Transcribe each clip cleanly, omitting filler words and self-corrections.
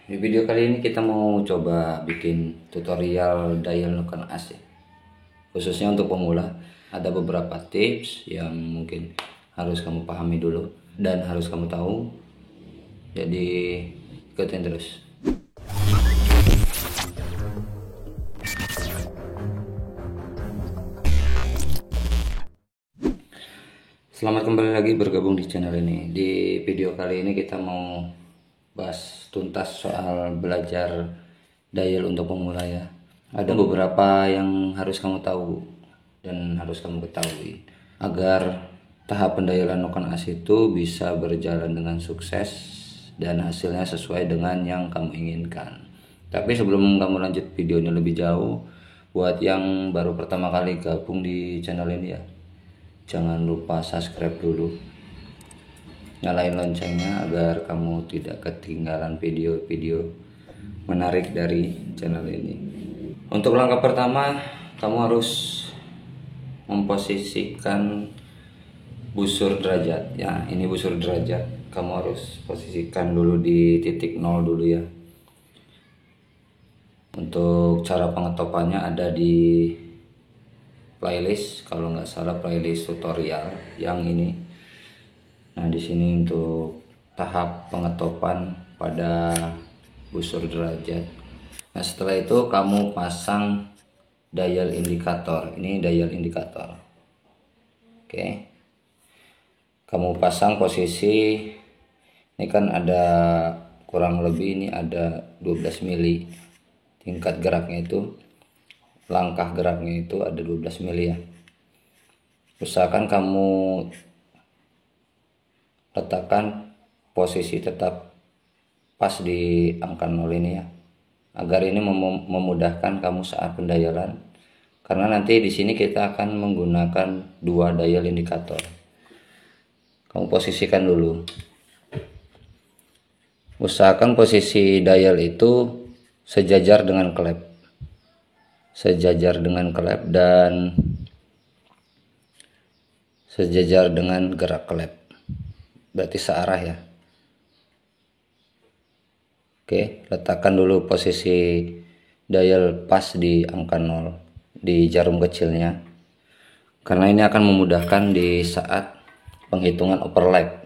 Di video kali ini kita mau coba bikin tutorial dial Noken As ya. Khususnya untuk pemula, ada beberapa tips yang mungkin harus kamu pahami dulu dan harus kamu tahu. Jadi ikutin terus. Selamat kembali lagi bergabung di channel ini. Di video kali ini kita mau bahas tuntas soal belajar dial untuk pemula ya. Ada beberapa yang harus kamu tahu dan harus kamu ketahui agar tahap pendialan Noken As itu bisa berjalan dengan sukses dan hasilnya sesuai dengan yang kamu inginkan. Tapi sebelum kamu lanjut videonya lebih jauh, buat yang baru pertama kali gabung di channel ini ya, jangan lupa subscribe dulu, nyalain loncengnya agar kamu tidak ketinggalan video-video menarik dari channel ini. Untuk langkah pertama, kamu harus memposisikan busur derajat ya. Ini busur derajat, kamu harus posisikan dulu di titik 0 dulu ya. Untuk cara pengetopannya ada di playlist, kalau nggak salah playlist tutorial yang ini. Nah, di sini untuk tahap pengetopan pada busur derajat. Nah, setelah itu kamu pasang dial indikator. Ini dial indikator. Oke. Kamu pasang posisi, ini kan ada kurang lebih ini ada 12 mili. Tingkat geraknya itu, langkah geraknya itu ada 12 mili ya. Usahakan kamu letakkan posisi tetap pas di angka 0 ini ya, agar ini memudahkan kamu saat pendialan, karena nanti di sini kita akan menggunakan dua dial indikator. Kamu posisikan dulu, usahakan posisi dial itu sejajar dengan klep, dan sejajar dengan gerak klep, berarti searah ya. Oke, letakkan dulu posisi dial pas di angka 0 di jarum kecilnya, karena ini akan memudahkan di saat penghitungan overlap.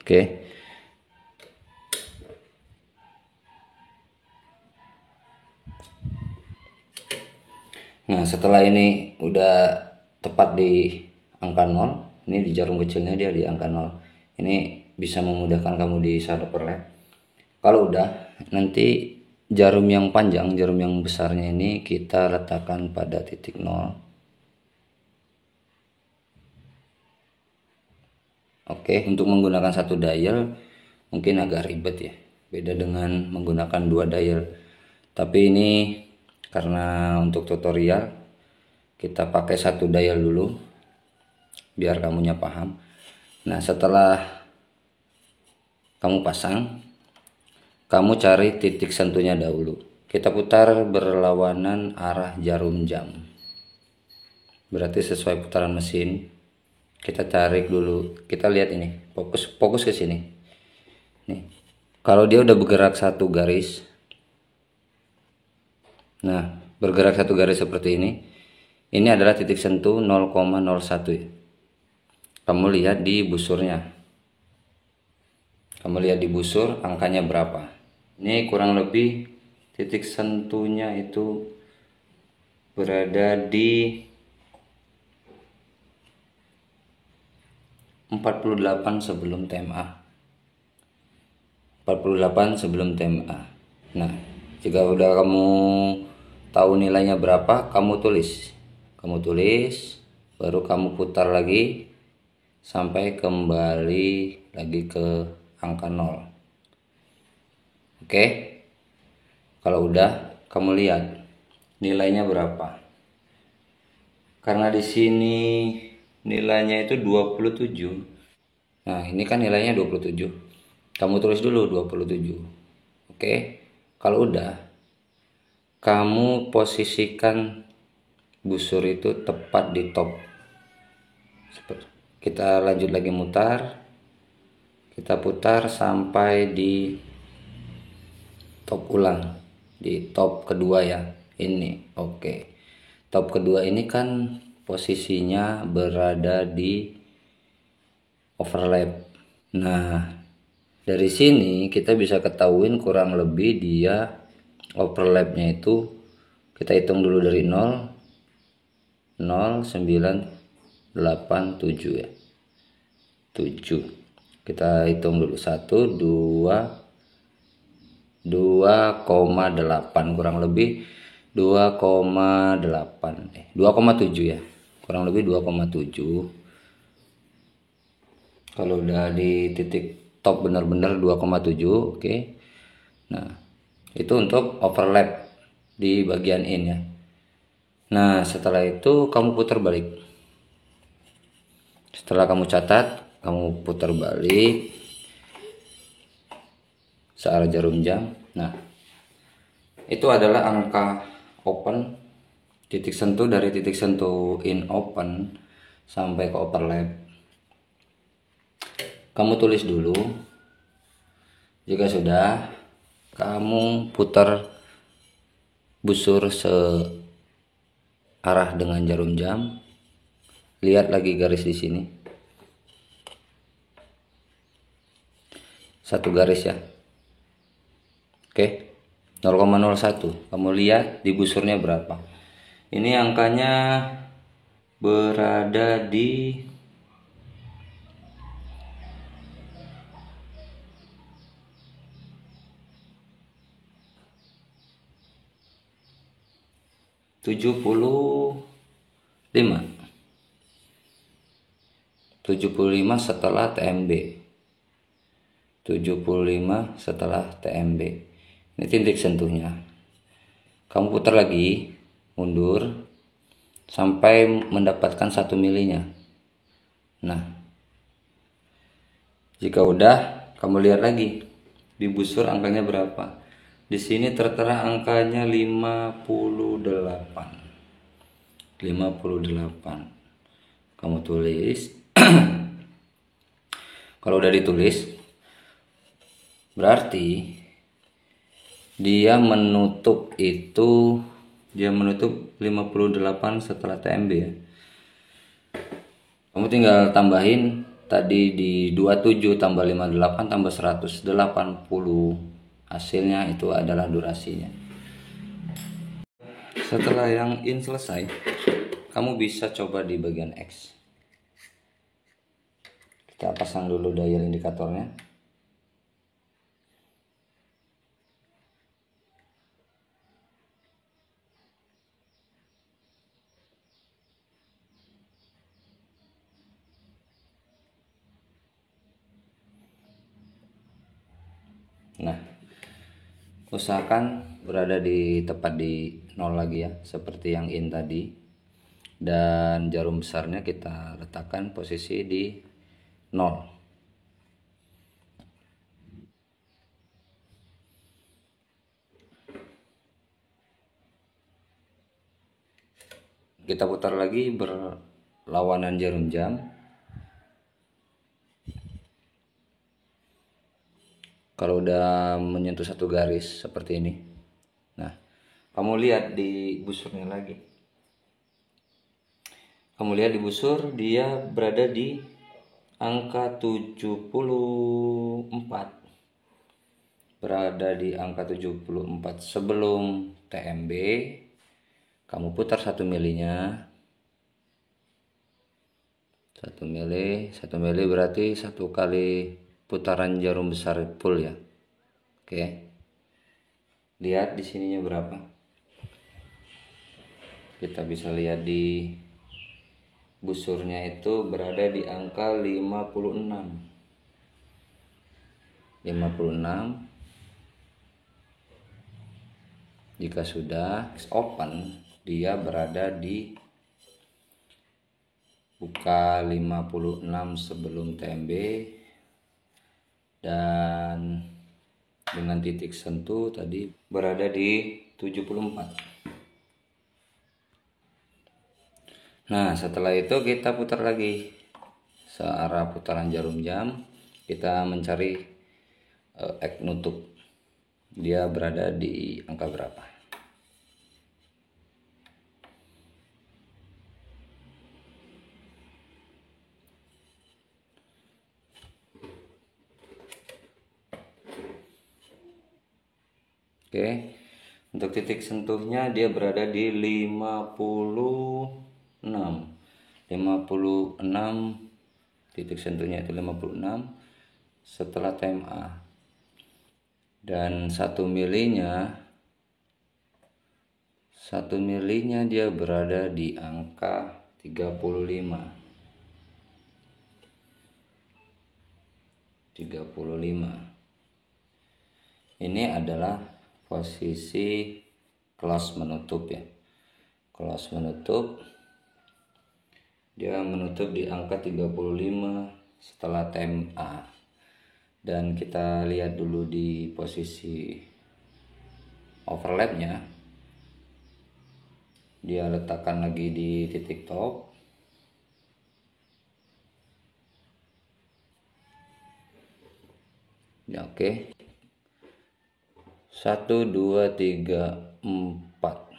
Oke. Nah, setelah ini udah tepat di angka 0, ini di jarum kecilnya dia di angka 0. Ini bisa memudahkan kamu di saat overlap. Kalau udah, nanti jarum yang panjang, jarum yang besarnya ini kita letakkan pada titik 0. Oke, untuk menggunakan satu dial mungkin agak ribet ya, beda dengan menggunakan dua dial. Tapi ini karena untuk tutorial kita pakai satu dial dulu biar kamunya paham. Nah, setelah kamu pasang, kamu cari titik sentuhnya dahulu. Kita putar berlawanan arah jarum jam, berarti sesuai putaran mesin. Kita tarik dulu, kita lihat ini, fokus ke sini nih. Kalau dia udah bergerak satu garis, nah bergerak satu garis seperti ini adalah titik sentuh 0,01 ya. Kamu lihat di busurnya, kamu lihat di busur angkanya berapa. Ini kurang lebih titik sentuhnya itu berada di 48 sebelum TMA. 48 sebelum TMA. Nah, jika udah kamu tahu nilainya berapa, kamu tulis. Baru kamu putar lagi sampai kembali lagi ke angka 0. Oke. Kalau udah, kamu lihat nilainya berapa. Karena di sini nilainya itu 27. Nah, ini kan nilainya 27. Kamu tulis dulu 27. Oke. Kalau udah, kamu posisikan busur itu tepat di top. Kita lanjut lagi mutar, kita putar sampai di top ulang, di top kedua ya ini. Oke, top kedua ini kan posisinya berada di overlap. Nah, dari sini kita bisa ketahuin kurang lebih dia overlapnya itu, kita hitung dulu dari 0,987 ya, 7. Kita hitung dulu 1 2,8, kurang lebih 2,7 ya, kurang lebih 2,7. Kalau udah di titik top benar-benar 2,7. Oke. Nah, itu untuk overlap di bagian in ya. Nah, setelah itu kamu putar balik. Setelah kamu catat, kamu putar balik searah jarum jam. Nah, itu adalah angka open, titik sentuh, dari titik sentuh in open sampai ke overlap. Kamu tulis dulu. Jika sudah, kamu putar busur searah dengan jarum jam. Lihat lagi garis di sini. Satu garis ya. Oke. 0,01. Kamu lihat di busurnya berapa. Ini angkanya berada di 75 setelah TMB. 75 setelah TMB. Ini titik sentuhnya. Kamu putar lagi, mundur sampai mendapatkan 1 milinya. Nah, jika udah, kamu lihat lagi di busur angkanya berapa. Di sini tertera angkanya 58. 58. Kamu tulis. Kalau udah ditulis, berarti dia menutup 58 setelah TMB ya. Kamu tinggal tambahin tadi di 27 tambah 58 tambah 180. Hasilnya itu adalah durasinya. Setelah yang in selesai, kamu bisa coba di bagian X. Kita pasang dulu dial indikatornya. Nah, usahakan berada di tepat di 0 lagi ya, seperti yang in tadi. Dan jarum besarnya kita letakkan posisi di 0. Kita putar lagi berlawanan jarum jam. Kalau udah menyentuh satu garis seperti ini. Nah, kamu lihat di busurnya lagi. Kamu lihat di busur, dia berada di angka 74. Berada di angka 74 sebelum TMB. Kamu putar 1 milinya. 1 mili berarti 1 kali putaran jarum besar full ya. Oke. Lihat di sininya berapa. Kita bisa lihat di busurnya itu berada di angka 56. 56. Jika sudah open, dia berada di buka 56 sebelum TMB dan dengan titik sentuh tadi berada di 74. Nah, setelah itu kita putar lagi searah putaran jarum jam, kita mencari X nutup, dia berada di angka berapa. Oke, untuk titik sentuhnya dia berada di 56. Titik sentuhnya itu 56 setelah TMA. Dan 1 milinya dia berada di angka 35. Ini adalah posisi close menutup ya. Close menutup, dia menutup di angka 35 setelah TMA. Dan kita lihat dulu di posisi overlapnya, dia letakkan lagi di titik top. Ya, oke. 1 2 3 4,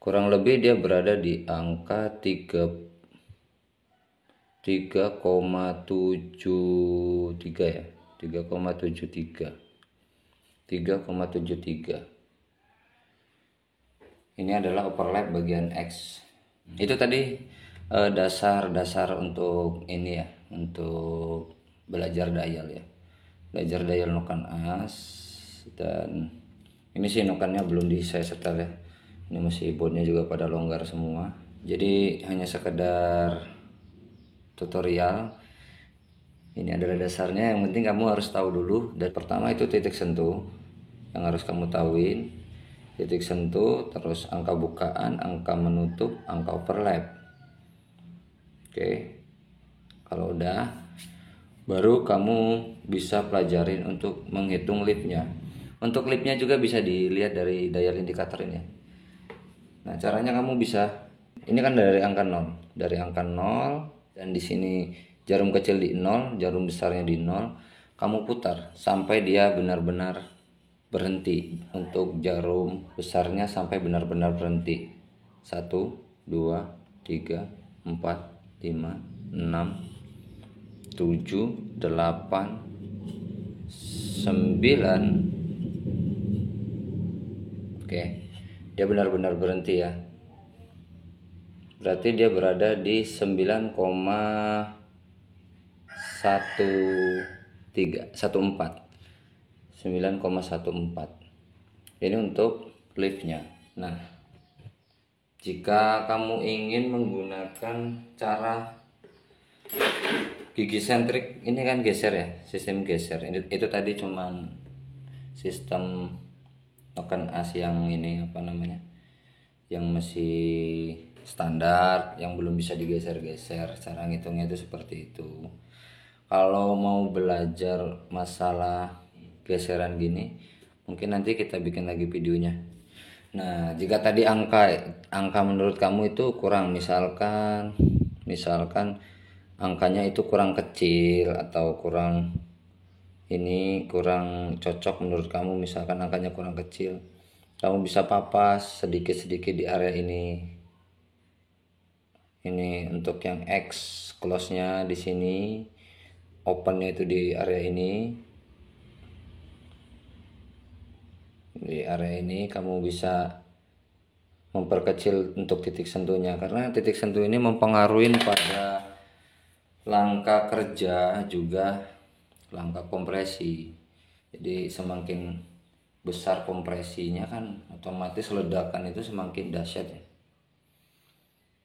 kurang lebih dia berada di angka 3,73 ya, 3,73. Ini adalah overlap bagian X. Itu tadi dasar-dasar untuk ini ya, untuk belajar dial ya, belajar dial noken as. Dan ini sih nokennya belum saya setel ya, ini masih boardnya juga pada longgar semua, jadi hanya sekedar tutorial. Ini adalah dasarnya, yang penting kamu harus tahu dulu. Dan pertama itu titik sentuh yang harus kamu tahuin, titik sentuh, terus angka bukaan, angka menutup, angka overlap. Oke, kalau udah, baru kamu bisa pelajarin untuk menghitung leadnya. Untuk leadnya juga bisa dilihat dari dial indikator ini. Nah, caranya kamu bisa, ini kan dari angka 0, dan di sini jarum kecil di 0, jarum besarnya di 0. Kamu putar sampai dia benar-benar berhenti. Untuk jarum besarnya sampai benar-benar berhenti. 1 2 3 4 5 6 7 8 9. Oke, dia benar-benar berhenti ya. Berarti dia berada di 9,14. Ini untuk liftnya. Nah, jika kamu ingin menggunakan cara gigi sentrik, ini kan geser ya, sistem geser. Itu tadi cuman sistem noken as yang ini apa namanya, yang masih standar, yang belum bisa digeser-geser. Cara ngitungnya itu seperti itu. Kalau mau belajar masalah geseran gini, mungkin nanti kita bikin lagi videonya. Nah, jika tadi angka menurut kamu itu kurang, misalkan angkanya itu kurang kecil atau kurang cocok menurut kamu, misalkan angkanya kurang kecil, kamu bisa papas sedikit-sedikit di area ini. Ini untuk yang X close-nya di sini, open-nya itu di area ini. Di area ini kamu bisa memperkecil untuk titik sentuhnya, karena titik sentuh ini mempengaruhi pada langkah kerja juga langkah kompresi. Jadi semakin besar kompresinya kan otomatis ledakan itu semakin dahsyat ya.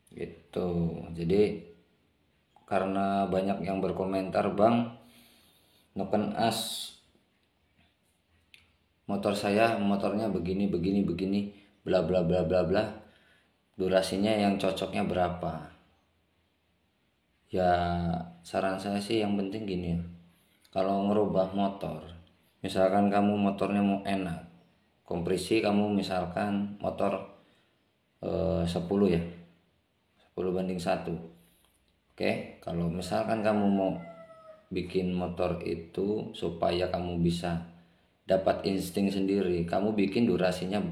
Gitu. Jadi karena banyak yang berkomentar, "Bang, noken as motornya begini bla bla bla bla bla, durasinya yang cocoknya berapa?" Ya, saran saya sih yang penting gini, kalau ngerubah motor, misalkan kamu motornya mau enak, kompresi kamu misalkan motor 10 ya, 10 banding 1. Oke, kalau misalkan kamu mau bikin motor itu supaya kamu bisa dapat insting sendiri, kamu bikin durasinya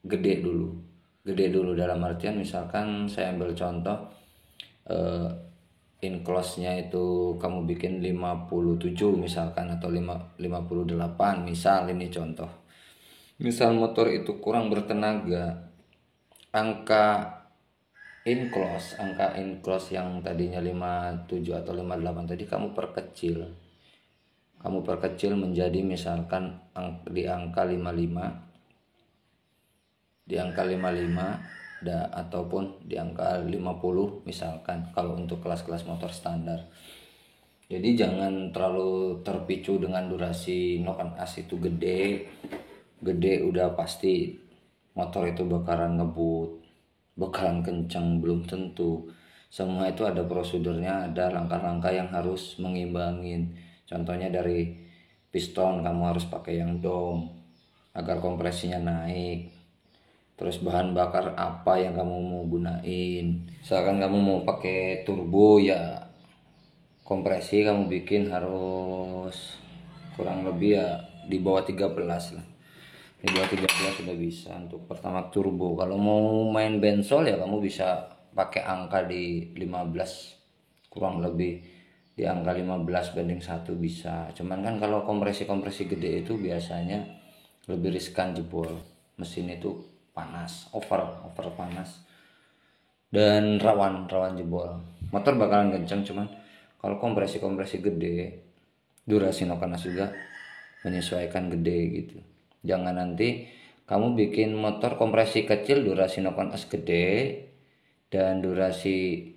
gede dulu. Gede dulu dalam artian misalkan saya ambil contoh, eh, inclose-nya itu kamu bikin 57 misalkan, atau 58 misal, ini contoh. Misal motor itu kurang bertenaga, angka enclose yang tadinya 57 atau 58 tadi kamu perkecil menjadi misalkan di angka 55, ataupun di angka 50 misalkan, kalau untuk kelas-kelas motor standar. Jadi jangan terlalu terpicu dengan durasi noken as itu gede udah pasti motor itu bakalan ngebut, bakalan kencang, belum tentu. Semua itu ada prosedurnya, ada langkah-langkah yang harus mengimbangin. Contohnya dari piston, kamu harus pakai yang dom agar kompresinya naik. Terus bahan bakar apa yang kamu mau gunain. Misalkan kamu mau pakai turbo, ya kompresi kamu bikin harus kurang lebih ya di bawah 13 lah. Di bawah 13 sudah bisa untuk Pertamax turbo. Kalau mau main bensol ya kamu bisa pakai angka di 15, kurang lebih di angka 15:1 bisa. Cuman kan kalau kompresi gede itu biasanya lebih riskan jebol. Mesin itu panas, over panas, dan rawan jebol. Motor bakalan kencang, cuman kalau kompresi gede, durasi noken as juga menyesuaikan gede gitu. Jangan nanti kamu bikin motor kompresi kecil, durasi noken as gede, dan durasi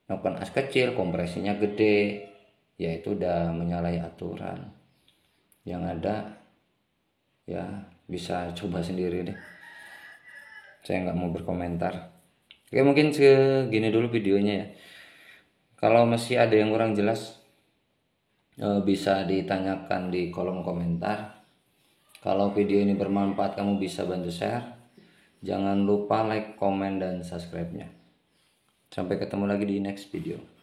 noken as kecil kompresinya gede, ya itu udah menyalahi aturan. Yang ada ya bisa coba sendiri deh, saya nggak mau berkomentar. Oke, mungkin segini dulu videonya ya. Kalau masih ada yang kurang jelas, bisa ditanyakan di kolom komentar. Kalau video ini bermanfaat, kamu bisa bantu share. Jangan lupa like, komen, dan subscribe-nya. Sampai ketemu lagi di next video.